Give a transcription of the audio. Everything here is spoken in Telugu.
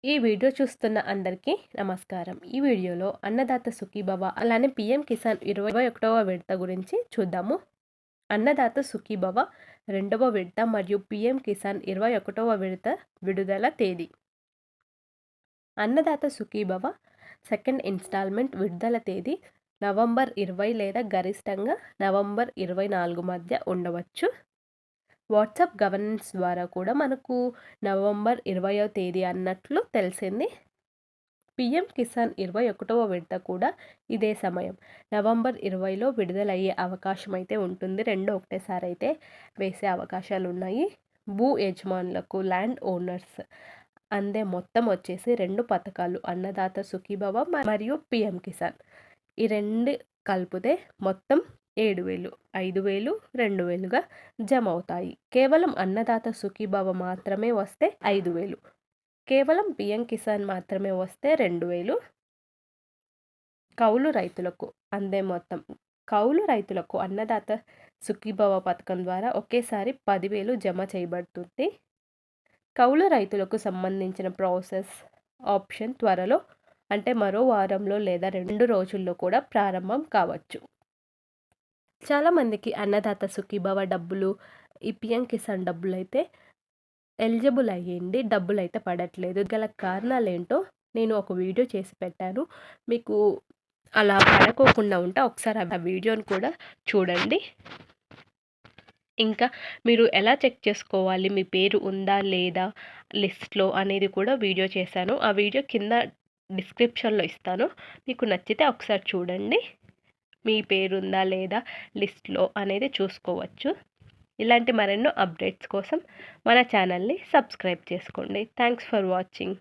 ఈ వీడియో చూస్తున్న అందరికీ నమస్కారం. ఈ వీడియోలో అన్నదాత సుఖీభవ అలానే పీఎం కిసాన్ 21వ విడత గురించి చూద్దాము. అన్నదాత సుఖీభవ రెండవ విడత మరియు పీఎం కిసాన్ 21వ విడత విడుదల తేదీ. అన్నదాత సుఖీభవ సెకండ్ ఇన్స్టాల్మెంట్ విడుదల తేదీ నవంబర్ 20 లేదా గరిష్టంగా నవంబర్ 24 మధ్య ఉండవచ్చు. వాట్సాప్ గవర్నెన్స్ ద్వారా కూడా మనకు నవంబర్ 20వ తేదీ అన్నట్లు తెలిసింది. పీఎం కిసాన్ 21వ విడత కూడా ఇదే సమయం నవంబర్ 20లో విడుదలయ్యే అవకాశం అయితే ఉంటుంది. రెండు ఒకటేసారి అయితే వేసే అవకాశాలు ఉన్నాయి. భూ యజమానులకు ల్యాండ్ ఓనర్స్ అందే మొత్తం వచ్చేసి రెండు పథకాలు అన్నదాత సుఖీభవ మరియు పీఎం కిసాన్ ఈ రెండు కలిపితే మొత్తం 7,000, 5,000, 2,000గా జమ అవుతాయి. కేవలం అన్నదాత సుఖీభవ మాత్రమే వస్తే 5,000, కేవలం పీఎం కిసాన్ మాత్రమే వస్తే 2,000. కౌలు రైతులకు అందే మొత్తం. కౌలు రైతులకు అన్నదాత సుఖీభవ పథకం ద్వారా ఒకేసారి 10,000 జమ చేయబడుతుంది. కౌలు రైతులకు సంబంధించిన ప్రాసెస్ ఆప్షన్ త్వరలో అంటే మరో వారంలో లేదా 2 రోజుల్లో కూడా ప్రారంభం కావచ్చు. చాలామందికి అన్నదాత సుఖీభవ డబ్బులు, ఈ పీఎం కిసాన్ డబ్బులు అయితే ఎలిజిబుల్ అయ్యింది, డబ్బులు అయితే పడట్లేదు. గల కారణాలు ఏంటో నేను ఒక వీడియో చేసి పెట్టాను. మీకు అలా పడకోకుండా ఉంటే ఒకసారి ఆ వీడియోని కూడా చూడండి. ఇంకా మీరు ఎలా చెక్ చేసుకోవాలి, మీ పేరు ఉందా లేదా లిస్ట్లో అనేది కూడా వీడియో చేశాను. ఆ వీడియో కింద డిస్క్రిప్షన్లో ఇస్తాను. మీకు నచ్చితే ఒకసారి చూడండి. మీ పేరుందా లేదా లిస్ట్లో అనేది చూసుకోవచ్చు. ఇలాంటి మరెన్నో అప్డేట్స్ కోసం మన ఛానల్ని సబ్స్క్రైబ్ చేసుకోండి. Thanks for watching.